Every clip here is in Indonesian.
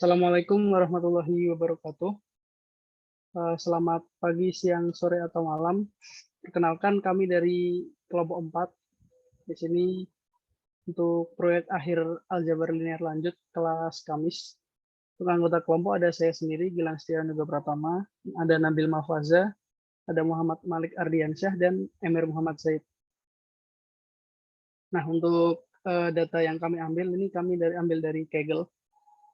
Assalamualaikum warahmatullahi wabarakatuh. Selamat pagi, siang, sore, atau malam. Perkenalkan kami dari kelompok 4 di sini untuk proyek akhir aljabar linear lanjut kelas Kamis. Untuk anggota kelompok ada saya sendiri, Gilang Setia Nuga Pratama, ada Nabil Mafaza, ada Muhammad Malik Ardiansyah, dan Emir Muhammad Zaid. Nah, untuk data yang kami ambil, ini kami ambil dari Kaggle,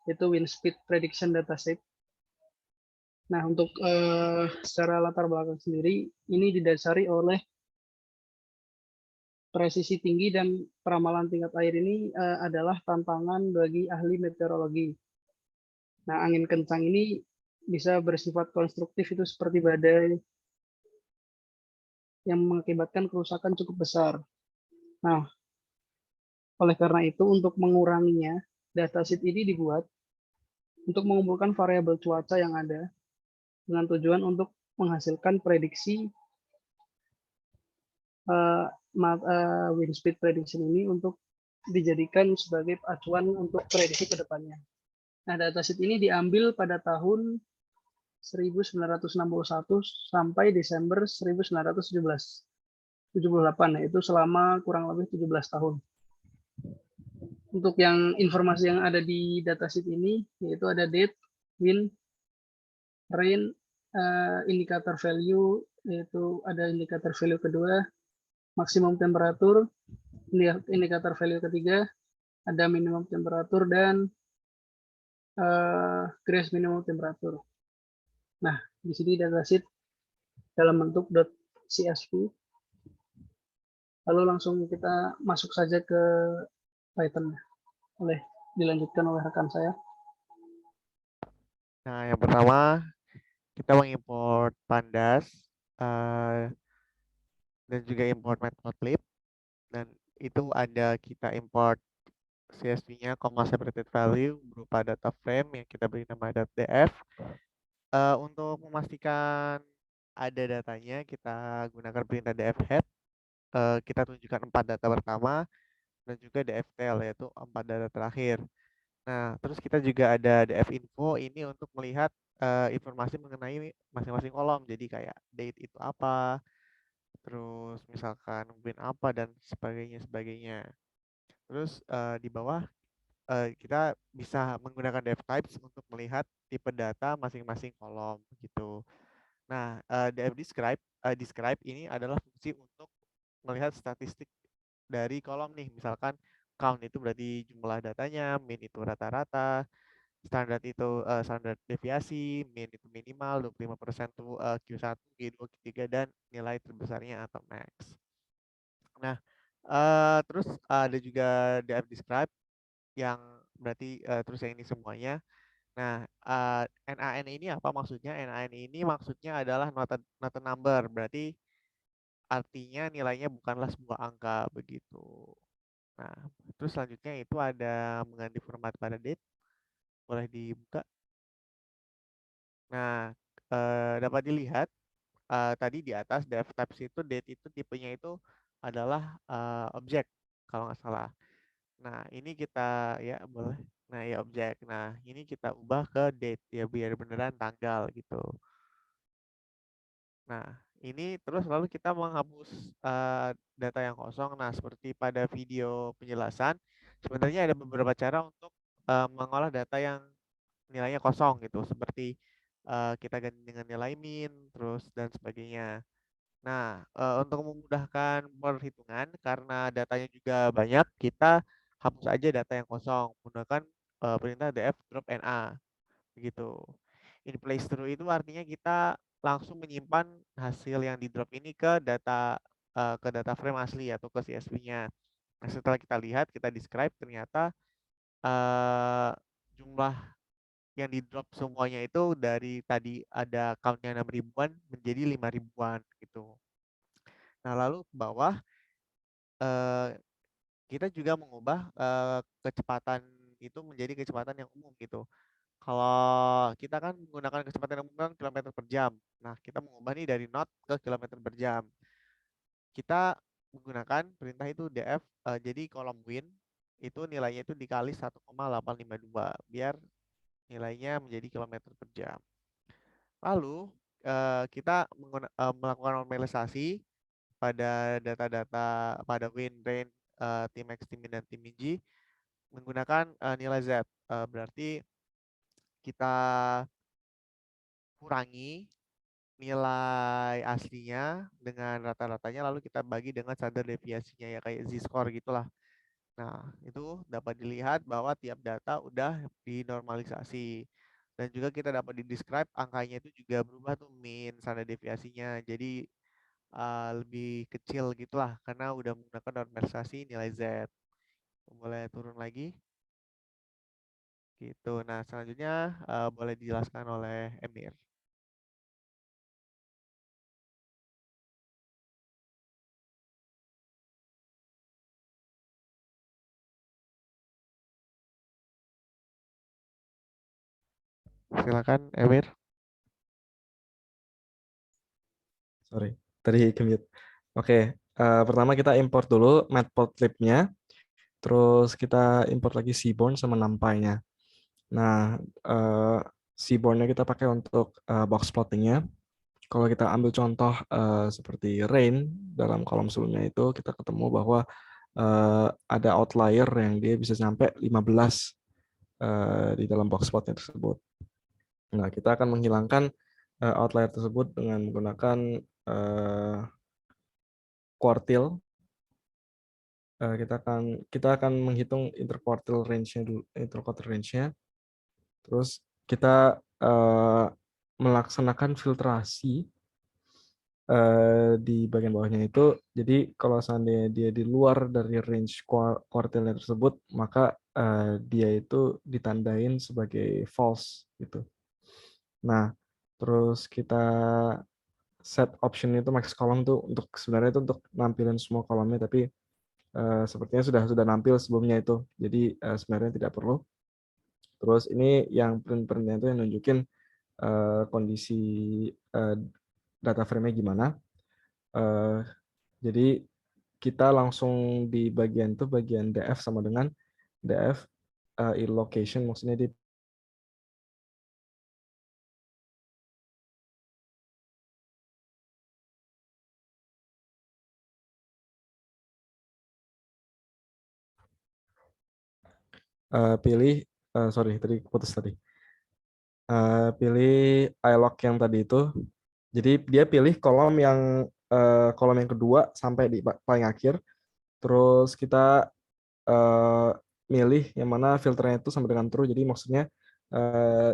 yaitu Wind Speed Prediction Dataset. Nah, untuk secara latar belakang sendiri, ini didasari oleh presisi tinggi dan peramalan tingkat air ini adalah tantangan bagi ahli meteorologi. Nah, angin kencang ini bisa bersifat konstruktif itu seperti badai yang mengakibatkan kerusakan cukup besar. Nah, oleh karena itu untuk menguranginya, dataset ini dibuat untuk mengumpulkan variabel cuaca yang ada dengan tujuan untuk menghasilkan prediksi wind speed prediction ini untuk dijadikan sebagai acuan untuk prediksi ke depannya. Nah, dataset ini diambil pada tahun 1961 sampai Desember 1978, yaitu selama kurang lebih 17 tahun. Untuk yang informasi yang ada di dataset ini, yaitu ada date, wind, rain, indikator value, yaitu ada indikator value kedua, maksimum temperatur, indikator value ketiga, ada minimum temperatur dan grace minimum temperatur. Nah, di sini dataset dalam bentuk .csv. Lalu langsung kita masuk saja ke Python. Dilanjutkan oleh rekan saya. Nah, yang pertama kita mengimport pandas uh, dan juga import matplotlib, dan itu ada kita import CSV-nya, separated value berupa data frame yang kita beri nama .df. Untuk memastikan ada datanya, kita gunakan perintah dfhead. Kita tunjukkan 4 data pertama dan juga dftail, yaitu 4 data terakhir. Nah, terus kita juga ada dfinfo ini untuk melihat informasi mengenai masing-masing kolom. Jadi kayak date itu apa, terus misalkan win apa, dan sebagainya. Terus di bawah kita bisa menggunakan dftypes untuk melihat tipe data masing-masing kolom gitu. Nah, describe ini adalah fungsi untuk melihat statistik dari kolom nih. Misalkan count itu berarti jumlah datanya, min itu rata-rata, standar itu standar deviasi, min itu minimal, 25% tuh Q1, Q2, Q3, dan nilai terbesarnya atau max. Nah, terus ada juga df describe yang berarti terus yang ini semuanya. Nah, NaN ini apa maksudnya? NaN ini maksudnya adalah not a number, berarti artinya nilainya bukanlah sebuah angka begitu. Nah, terus selanjutnya itu ada mengganti format pada date, boleh dibuka. Nah, dapat dilihat tadi di atas def types itu date itu tipenya itu adalah objek kalau nggak salah. Nah, ini kita ya boleh. Nah, ya objek. Nah, ini kita ubah ke date ya biar beneran tanggal gitu. Nah, ini terus lalu kita menghapus data yang kosong. Nah, seperti pada video penjelasan, sebenarnya ada beberapa cara untuk mengolah data yang nilainya kosong gitu, seperti kita ganti dengan nilai min, terus dan sebagainya. Nah, untuk memudahkan perhitungan karena datanya juga banyak, kita hapus aja data yang kosong menggunakan perintah df drop na begitu. In place true itu artinya kita langsung menyimpan hasil yang di drop ini ke data frame asli atau ke CSV-nya. Nah, setelah kita lihat, kita describe, ternyata jumlah yang di drop semuanya itu dari tadi ada countnya 6 ribuan menjadi 5 ribuan gitu. Nah, lalu ke bawah kita juga mengubah kecepatan itu menjadi kecepatan yang umum gitu. Kalau kita kan menggunakan kecepatan yang umum kan kilometer per jam. Nah, kita mengubah nih dari knot ke kilometer per jam. Kita menggunakan perintah itu df, jadi kolom win itu nilainya itu dikali 1,852 biar nilainya menjadi kilometer per jam. Lalu kita melakukan normalisasi pada data-data pada win, rain, tim X, tim min, dan tim Minji menggunakan nilai Z. Berarti kita kurangi nilai aslinya dengan rata-ratanya, lalu kita bagi dengan standar deviasinya, ya kayak z-score gitulah. Nah, itu dapat dilihat bahwa tiap data udah dinormalisasi. Dan juga kita dapat di-describe angkanya itu juga berubah tuh, min, standar deviasinya. Jadi lebih kecil gitulah karena udah menggunakan normalisasi nilai Z. Boleh turun lagi gitu. Nah, selanjutnya boleh dijelaskan oleh Emir. Silakan Emir. Sorry, tadi ke-mute. Oke, pertama kita import dulu matplotlib-nya, terus kita import lagi seaborn sama numpy-nya. Nah, seaborn-nya kita pakai untuk box plotting-nya. Kalau kita ambil contoh seperti rain, dalam kolom sebelumnya itu kita ketemu bahwa ada outlier yang dia bisa sampai 15 di dalam box plotnya tersebut. Nah, kita akan menghilangkan outlier tersebut dengan menggunakan quartile. Kita akan menghitung interquartile range-nya dulu, interquartile range-nya. Terus kita melaksanakan filtrasi di bagian bawahnya itu. Jadi kalau seandainya dia di luar dari range quartile tersebut, maka dia itu ditandain sebagai false gitu. Nah, terus kita set option itu max column tuh untuk sebenarnya itu untuk nampilin semua kolomnya, tapi sepertinya sudah nampil sebelumnya itu. Jadi sebenarnya tidak perlu. Terus ini yang print-printnya itu yang nunjukin kondisi data frame-nya gimana. Jadi kita langsung di bagian itu, bagian df sama dengan df location, maksudnya di pilih, sorry tadi putus tadi. Pilih ilog yang tadi itu. Jadi dia pilih kolom yang kedua sampai di paling akhir. Terus kita milih yang mana filternya itu sama dengan true. Jadi maksudnya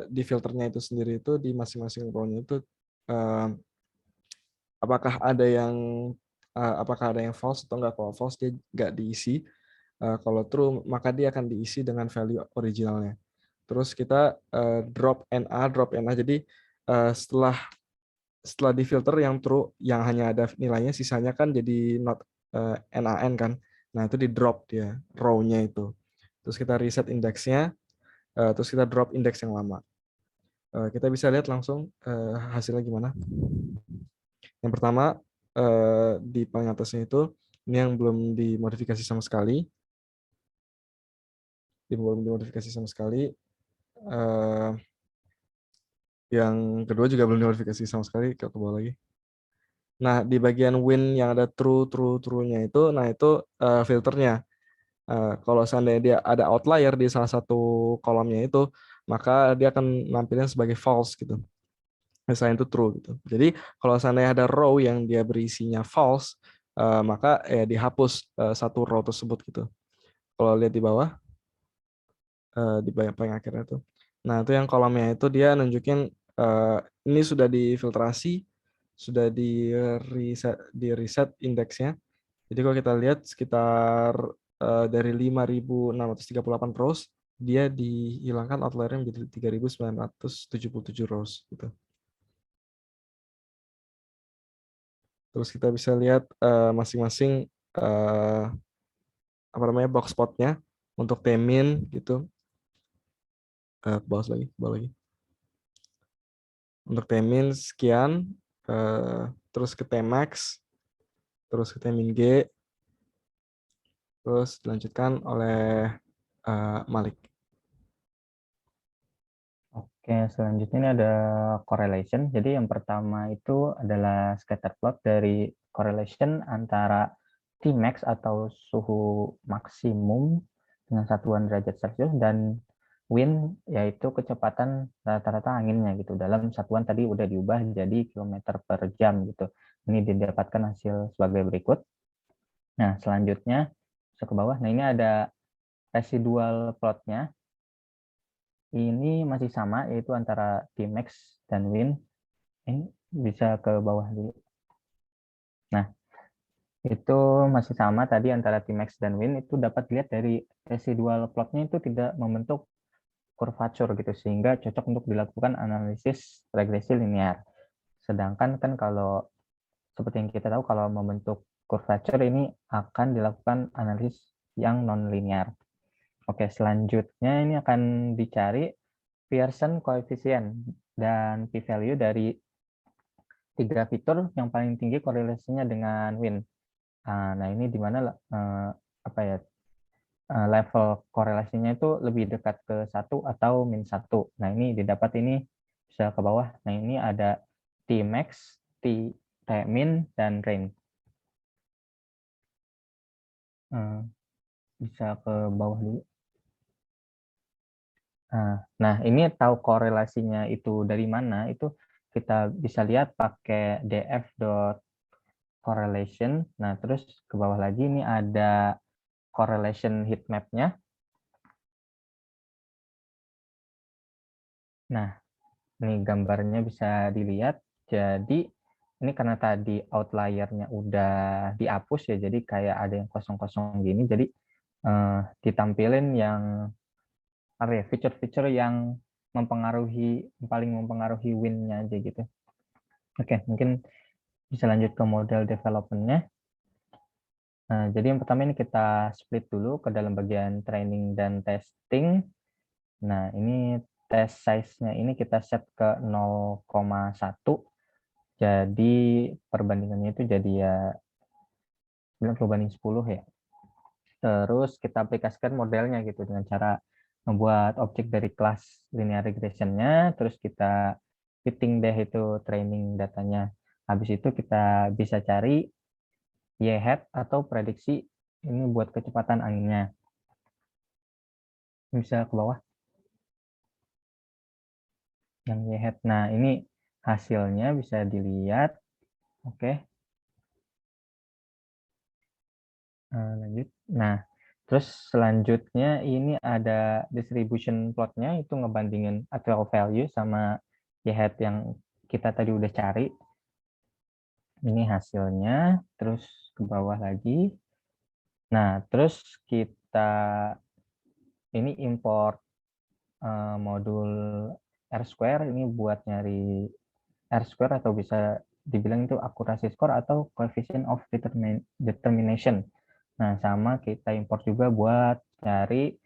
di filternya itu sendiri itu di masing-masing rownya itu apakah ada yang false atau enggak. Kalau false dia enggak diisi. Kalau true maka dia akan diisi dengan value originalnya. Terus kita drop NA. Jadi setelah di filter yang true yang hanya ada nilainya, sisanya kan jadi not NaN kan. Nah, itu di drop dia row-nya itu. Terus kita reset indeksnya, terus kita drop indeks yang lama. Kita bisa lihat langsung hasilnya gimana. Yang pertama di paling atasnya itu ini yang belum dimodifikasi sama sekali. Yang kedua juga belum dimodifikasi sama sekali, ke bawah lagi. Nah, di bagian win yang ada true-nya itu, nah itu filternya. Kalau seandainya dia ada outlier di salah satu kolomnya itu, maka dia akan nampilin sebagai false gitu. Misalnya itu true gitu. Jadi kalau seandainya ada row yang dia berisinya false, maka dihapus satu row tersebut gitu. Kalau lihat di bawah, di paling akhirnya itu. Nah, itu yang kolomnya itu dia nunjukin ini sudah difiltrasi, sudah di reset indeksnya. Jadi kalau kita lihat sekitar dari 5.638 rows, dia dihilangkan outlier-nya menjadi 3.977 rows gitu. Terus kita bisa lihat masing-masing box spot-nya untuk temin gitu. Bawah lagi. Untuk temin sekian, terus ke tmax, terus ke temin G, terus dilanjutkan oleh Malik. Oke, selanjutnya ini ada correlation. Jadi yang pertama itu adalah scatter plot dari correlation antara Tmax atau suhu maksimum dengan satuan derajat Celcius dan wind, yaitu kecepatan rata-rata anginnya gitu. Dalam satuan tadi udah diubah jadi kilometer per jam gitu. Ini didapatkan hasil sebagai berikut. Nah, selanjutnya bisa ke bawah. Nah, ini ada residual plotnya. Ini masih sama, yaitu antara Tmax dan Win. Ini bisa ke bawah dulu. Nah, itu masih sama tadi antara Tmax dan Win. Itu dapat dilihat dari residual plotnya itu tidak membentuk curvature gitu, sehingga cocok untuk dilakukan analisis regresi linear. Sedangkan kan kalau seperti yang kita tahu, kalau membentuk curvature ini akan dilakukan analisis yang non-linear. Oke, selanjutnya ini akan dicari Pearson coefficient dan p-value dari 3 fitur yang paling tinggi korelasinya dengan Win. Nah, ini di mana level korelasinya itu lebih dekat ke 1 atau min 1. Nah, ini didapat ini bisa ke bawah. Nah, ini ada Tmax, Tmin, dan Rain. Bisa ke bawah dulu. Nah, ini tahu korelasinya itu dari mana, itu kita bisa lihat pakai df.correlation. Nah, terus ke bawah lagi ini ada correlation heat map-nya. Nah, ini gambarnya bisa dilihat. Jadi, ini karena tadi outlier-nya udah dihapus ya, jadi kayak ada yang kosong-kosong gini. Jadi, ditampilin yang fitur-fitur yang paling mempengaruhi win-nya aja gitu. Oke, mungkin bisa lanjut ke model development-nya. Nah, jadi yang pertama ini kita split dulu ke dalam bagian training dan testing. Nah, ini test size-nya ini kita set ke 0,1. Jadi perbandingannya itu jadi ya 9/10 ya. Terus kita aplikasikan modelnya gitu dengan cara membuat objek dari kelas linear regression-nya, terus kita fitting deh itu training datanya. Habis itu kita bisa cari y-hat atau prediksi ini buat kecepatan anginnya. Bisa ke bawah. Yang y-hat. Nah, ini hasilnya bisa dilihat. Oke. Lanjut. Nah, terus selanjutnya ini ada distribution plotnya, itu ngebandingin actual value sama y-hat yang kita tadi udah cari. Ini hasilnya, terus ke bawah lagi. Nah, terus kita ini import modul R-square ini buat nyari R-square atau bisa dibilang itu akurasi score atau coefficient of determination. Nah, sama kita import juga buat cari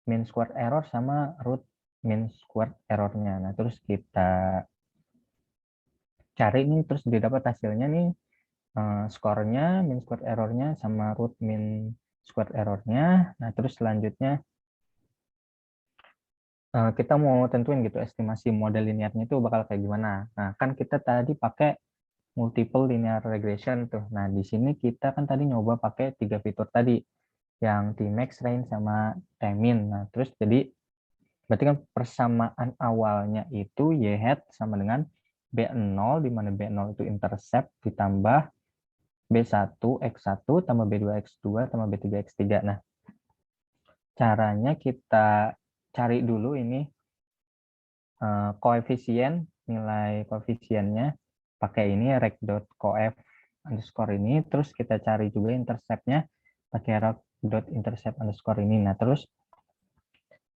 mean squared error sama root mean squared errornya. Nah, terus kita cari ini, terus didapat hasilnya nih, skornya, mean squared errornya, sama root mean squared errornya. Nah, terus selanjutnya kita mau tentuin gitu estimasi model linearnya itu bakal kayak gimana. Nah, kan kita tadi pakai multiple linear regression tuh. Nah, di sini kita kan tadi nyoba pakai 3 fitur tadi, yang Tmax, Rain, sama Tmin. Nah, terus jadi berarti kan persamaan awalnya itu y-hat sama dengan B0, di mana B0 itu intercept ditambah B1 X1 tambah B2 X2 tambah B3 X3. Nah, caranya kita cari dulu ini koefisien, nilai koefisiennya pakai ini rec.coef underscore ini, terus kita cari juga intercept-nya pakai rec.intercept underscore ini. Nah, terus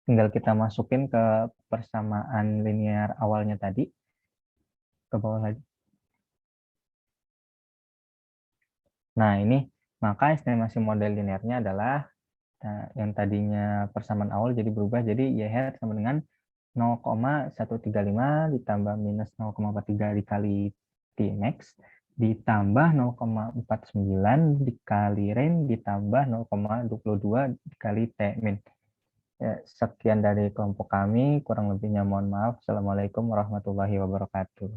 tinggal kita masukin ke persamaan linear awalnya tadi, ke bawah lagi. Nah, ini maka estimasi model linearnya adalah yang tadinya persamaan awal jadi berubah, jadi y-hat sama dengan 0,135 ditambah minus 0,43 dikali Tmax ditambah 0,49 dikali Rain ditambah 0,22 dikali Tmin. Ya, sekian dari kelompok kami, kurang lebihnya mohon maaf. Assalamualaikum warahmatullahi wabarakatuh.